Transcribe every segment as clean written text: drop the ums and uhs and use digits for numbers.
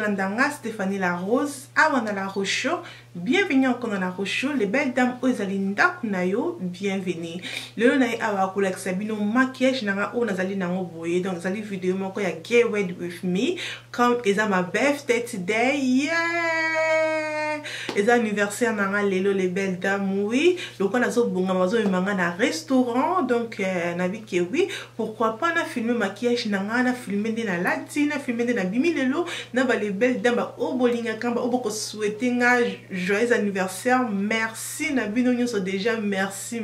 Bolandanga, Stéphanie La Rose, Awana La Rocho. Bienvenue encore dans La Rocho. Les belles dames Ozalinda Kunayo, bienvenue. Le naï awa kolek sabino maquillage nanga o nazali nango boye. Donc zali vidéo moko ya Get Ready With Me. Comme eza ma birthday today. Yeah! Eza anniversaire nanga lelo les belles dames oui. Donc on a zo bonga mazo manga na restaurant. Donc nabi ke oui. Pourquoi pas na filmer maquillage nanga na filmer de na latine, na filmer de na bimi lelo. Na ba les belles dames o bolinga kamba o boko souhaiter nga joyeux anniversaire. Merci Nabino nyonso déjà merci.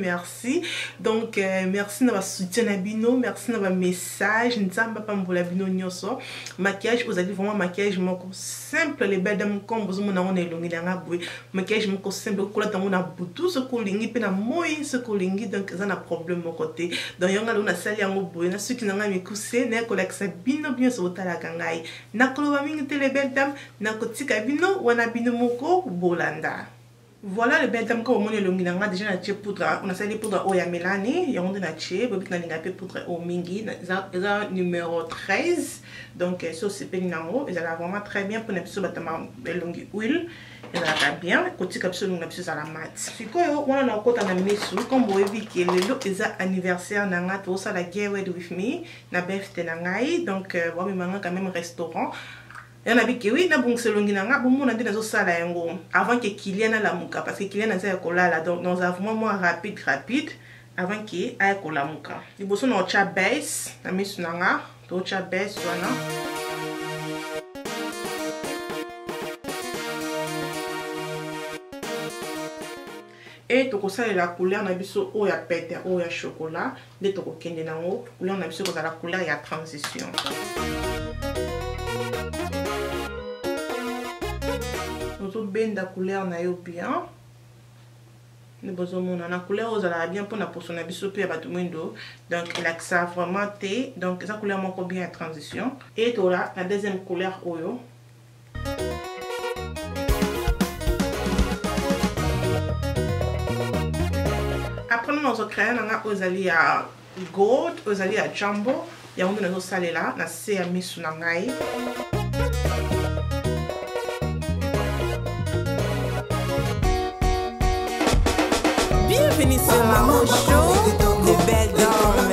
Donc merci na ba soutien Nabino, merci na ba message nzamba pa mbola bino nyonso. Maquillage vous allez vraiment maquillage moko simple les belles dames comme vous mona on elongi nga boy. Maquillage moko simple ko la tango na butu ce ko lingi pe na moi ce ko lingi donc ça na problème mon côté. Donc yanga na sali yango boy na suki nga mikuse na ko la bino bien so tala kangai. Na koloba mingi te les belles dames na kotika bino wana bino moko bolanda. Voilà les belles dames comme on est longi nanga déjà na tche poudre on a sali poudre oya melanie ya on na tche bobik na linga pe poudre o mingi za numéro 13 donc ça c'est pe nango ils allaient vraiment très bien pour n'abso batama longi huile ils allaient bien côté capsule on abso à la mat sikoyo on a kota na mesu comme vous voyez que le eza anniversaire nanga to ça la Get Ready With Me na birthday nangai donc wami manga quand même restaurant. Il y a des oui, na bon selongi nanga bon mon andi nazo sala yango avant que Kylian la muka parce que Kylian a kola là donc nous avons moins rapide avant que aya kola muka. Liboso na cha base na misu nanga to cha base wana. Et toko sala la couleur na biso o ya pete o ya chocolat de toko kende nango couleur na biso ko la couleur ya transition. Ben da couleur na yo bien ne besoin na couleur aux ala bien pour na poso na biso pe ba tumendo donc il a que ça vraiment té donc ça couleur moko bien en transition et to la deuxième couleur oyo après nous on créer na ozali ya gold ozali ya jumbo ya on na salé là na se ya misu na ngai. Bienvenue sur La Rocho, les belles dames.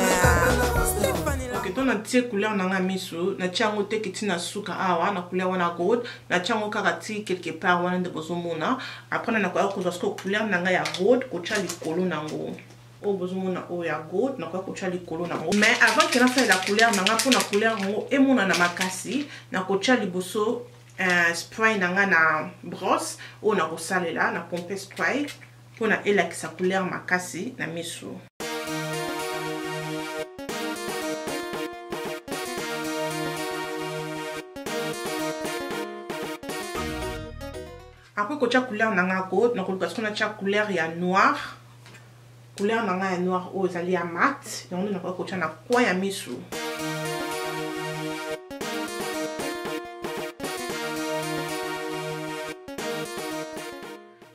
Ok, ton na tie couleur nanga misu, na tiango te kiti na suka awa, na couleur wana gold, na tiango karati quelque part wana de bozomona. Après na kwa ko couleur nanga ya gold, ko tia likolo nango. O bozomona o ya gold, na kwa ko tia likolo nango. Mais avant que na fasse la couleur nanga pour na couleur ngo emona na makasi, na ko tia liboso spray nanga na brosse, o na ko salela na pompe spray. Pour na elaki sa couleur makasi na misu. Après ko tia couleur nanga gold na ko parce qu'on a tia couleur ya noir. Couleur nanga ya noir o zali ya mat. Donc na ko tia na kwa ya misu.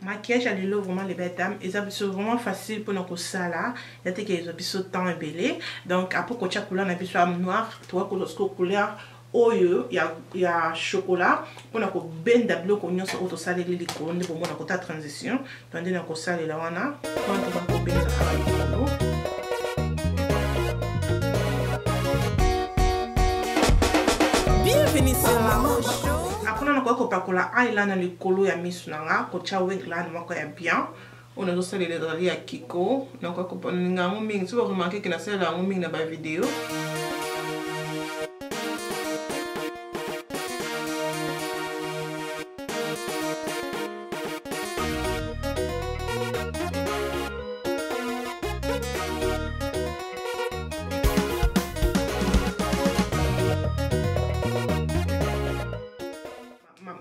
Maquillage à l'eau vraiment les belles dames et ça c'est vraiment facile pour nous sala il y a des qui ont temps embellé donc après que tu as couleur na biso noir toi que couleur oyo il y a chocolat pour nous benda bloc on nyonso auto sala les licorne pour moi na kota transition tandis na ko sala la wana quand on va benda avec Bienvenue sur La Rocho. Après on a quoi pakola eyeliner le colo ya misu nanga ko cha wingline moko ya bien on a aussi les draps ya Kiko donc quoi ko ninga mingi tu vas remarquer que na sala mingi na ba vidéo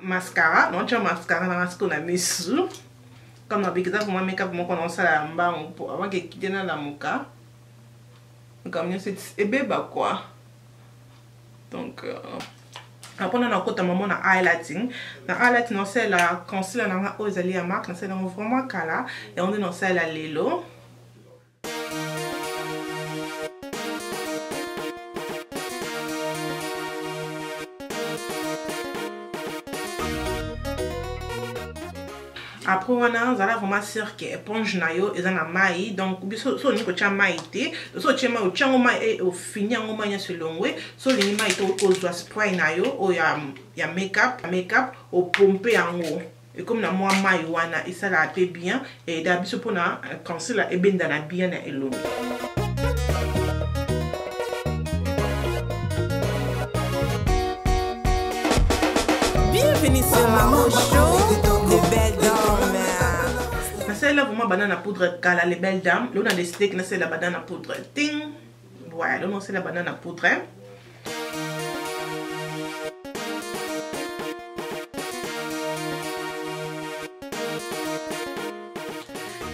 mascara, non tu as mascara dans ce qu'on a mis sous comme d'habitude pour moi make-up moi qu'on ça la mba pour avant que quitte dans la muka comme c'est ébé bah quoi donc après on a encore ta maman na highlighting on sait la concealer na aux alliés à marque c'est vraiment cala et on est dans ça la lelo. après wana zala vraiment cirque éponge na yo eza na mai donc biso so ni ko tia mai te so tia mai o tia mai e o fini ngo mai selongwe so lingi mai to ozwa spray na yo o ya makeup o pomper yango et comme na moi mai wana isala pe bien et da biso pona concealer e benda na bien na elongi. Bienvenue sur Maman Show, les belles dames. C'est là vraiment banane à poudre kala les belles dames. Là on a décidé que c'est la banane à poudre ting. Ouais, là on c'est la banane à poudre.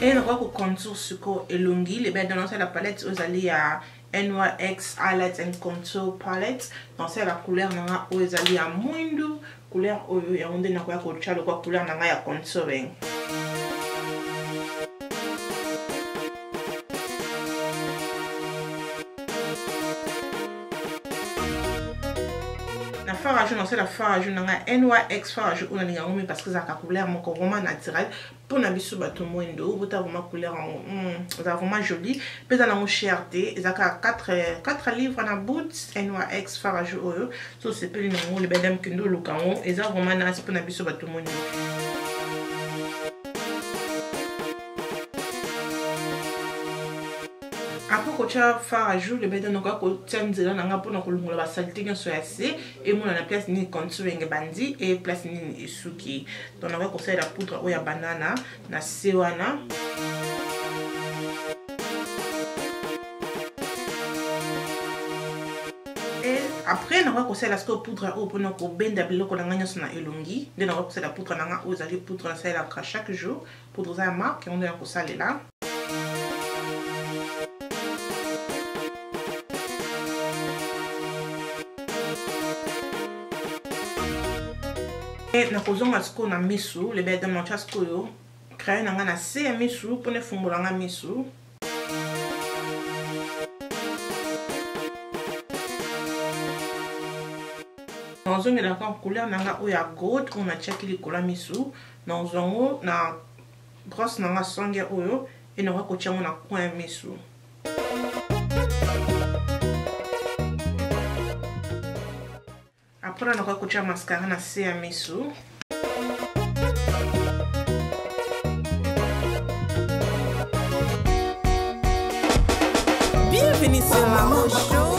Et on va qu'on contour sucre et longi. Les belles dames c'est la palette aux alliés à NYX Highlight and Contour Palette. Donc c'est la couleur nanga aux alliés à Muindu. Couleur oyo ya onde na kwa ko chalo kwa couleur nanga ya contouring. La fard à jaune, c'est la fard à jaune nanga NYX fard à jaune on a ninga ngomi parce que ça ka couleur moko vraiment naturel pour na biso bato moindo bota vraiment couleur ça vraiment joli pesa na mo cherté ça ka 4 livres na bout NYX fard à jaune oyo so c'est peli na ngo le bedam kendo lukango et ça vraiment na pour na biso bato moindo. Après que tu as fait à jour, le bédon n'a pas que tu as dit là n'a pas pour nous la saleté qui soit assez et mon la place ni contouring bandi et place ni suki. Donc on va conseiller la poudre ou ya banana na sewana. Et après on va conseiller la poudre ou pour nous benda biloko na nganya sona elongi. Donc on va conseiller la poudre na aux alliés poudre na ça la chaque jour poudre za marque et on doit conseiller là. Et na kozonga siko na misu le bede na chasko yo créer na ngana se misu pour ne fumbola nga misu na zonga la kan couleur na nga oya gold on a check li kola misu na zongo na brosse na nga songe oyo et na ko chango na coin misu. Après on va coacher mascara na se misu. Bienvenue sur Maman Show.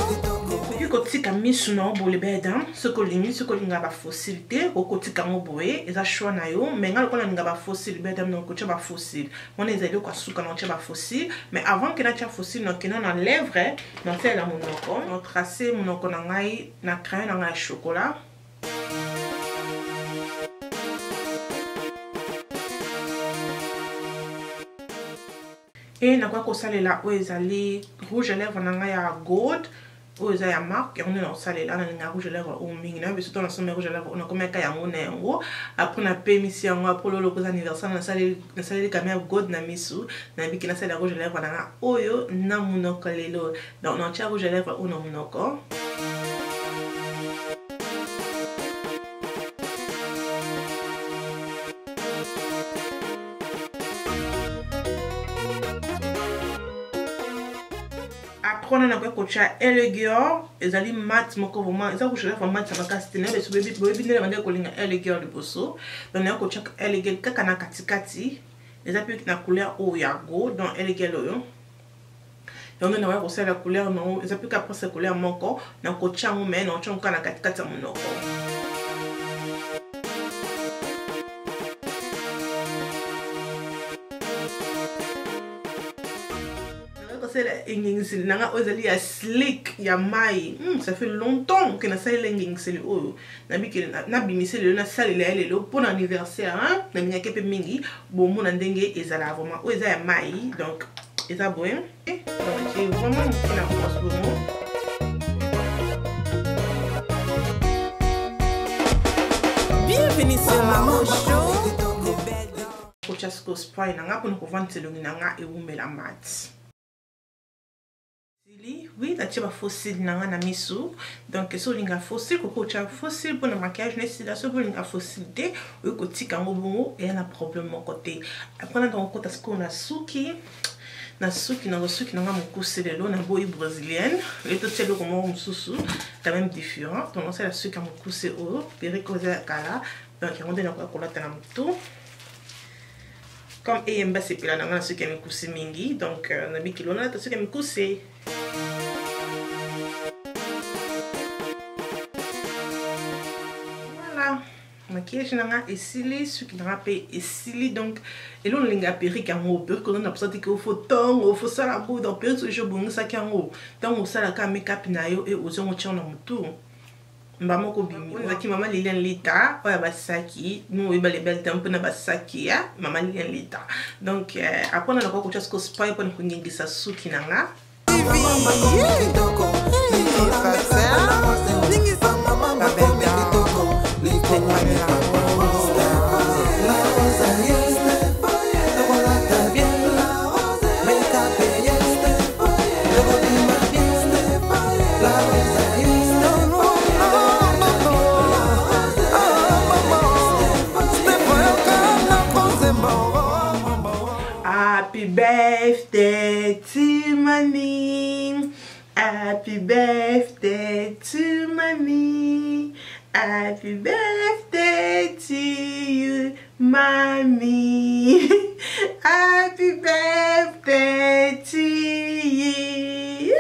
Kotika misu na bo le bedam ce ko linga ba facilité ko kotika ngo boye eza choix na yo mais ngalo kona linga ba fossile bedam no ko ba fossile on ezali ko suka no ba fossile mais avant que na tia fossile no kena na lèvre na fait la monoko no tracer monoko na ngai na crayon na ngai chocolat. Et na kwa ko salela o ezali rouge à lèvres na ngai ya gold. Oh, ça y a marque, on est dans ça là, on a rouge à lèvres au mingna, mais surtout dans son rouge à lèvres, on a comme un caillou néo. Après on a payé ici en mois pour le anniversaire, on a salé les caméras god na misu, na biki na salé rouge à lèvres, on a oyo na monoko lelo. Donc on a tia rouge à lèvres ou non monoko. Après on a quoi coacha Elegor ezali mat moko vraiment ça coacha vraiment mat ça va casser mais ce bébé ne va ko linga Elegor de bosso donc on a coacha Elegor kaka na katikati eza pe na couleur o ya go donc Elegor oyo donc on a ko la couleur non eza pe ka prendre cette couleur moko na coacha mo mais non chonka na katikati monoko. C'est l'enging nanga ozali ya slick ya mai ça fait longtemps que na sali l'enging c'est o na biki na bimise le na sali la lelo pour anniversaire hein na minyake pe mingi bon mon ndenge ezala vraiment o eza ya mai donc eza bon donc c'est vraiment na force vraiment. Bienvenue sur Maman Show. Kochasko spray nanga pour nous vendre selongi nanga e umela mat. Oui, la tiba fossile na misu. Donc so linga fossile ko cha fossile pour le maquillage n'est so pour linga fossile té ou ko tika ngobongo et un problème mon côté. Après on ko ta sko na suki na nga mokuse lelo na boy brésilienne et tout c'est le comment mususu quand même différent. Donc c'est la suki mokuse o perikoza kala. Donc on donne ko la tana mutu. Comme Eyemba c'est pila na suki mokuse mingi donc na bikilo na ta suki mokuse. Maquillage nanga esili suki nanga pe esili donc et l'on linga perruque en haut perruque on a besoin que faut temps faut ça la boue donc perruque ce jour bon ça qui en haut donc on ça la ka make-up na yo et aux on tient na mutu mbamo ko bimi on ki mama Lilian Lita oya basaki nous et les belles temps na basaki ya mama Lilian Lita donc après on a ko ko spy pour ko ngingisa suki nanga Happy birthday to mommy. Happy birthday to mommy. Happy birthday to you, mommy. Happy birthday to you.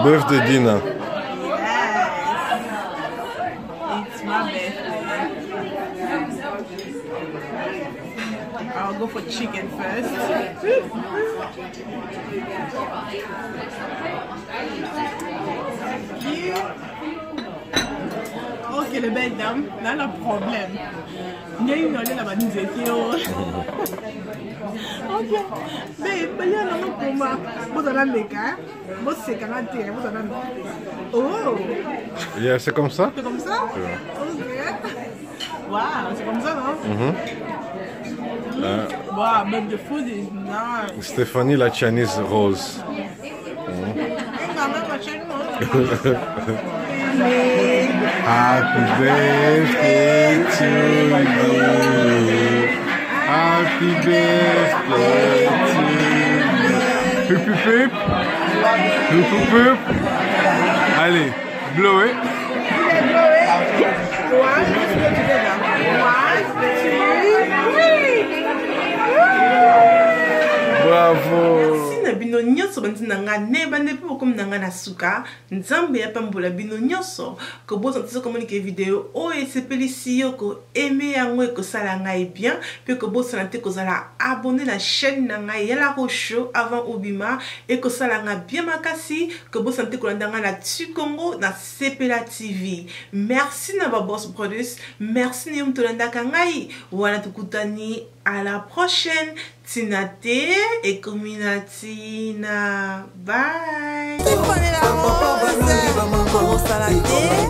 Birthday dinner. Yes. It's my birthday. I'll go for chicken first. Ok, les belles dames, là le problème. Il y a une là bas nous étions. Ok, mais il y a un pour moi. Vous avez un méga, vous c'est 40, vous avez un. Oh. Yeah, c'est comme ça? C'est comme ça? Ouais. Ok. Wow, c'est comme ça, non? Wow, but the food is nice. Stéphanie la Chinese rose. Happy birthday to you. Happy birthday to you. Hup hup hup. Hup hup hup. Allez, blow it. One, two, three. Bravo. Bino nyonso bantinanga ne bande pe comme nanga na suka nzambe ya pambola bino nyonso ko bozo tso communiquer vidéo o et sepeli siyo ko aimer yango ko sala ngai bien pe ko bozo na te ko zala abonner la chaîne nanga ya la Rocho avant obima et ko sala nga bien makasi ko bozo te ko landanga na Tukongo na Sepela TV. Merci na ba boss brothers, merci ni mtolanda kangai wana tukutani à la prochaine. Tinate et Communatina. Bye.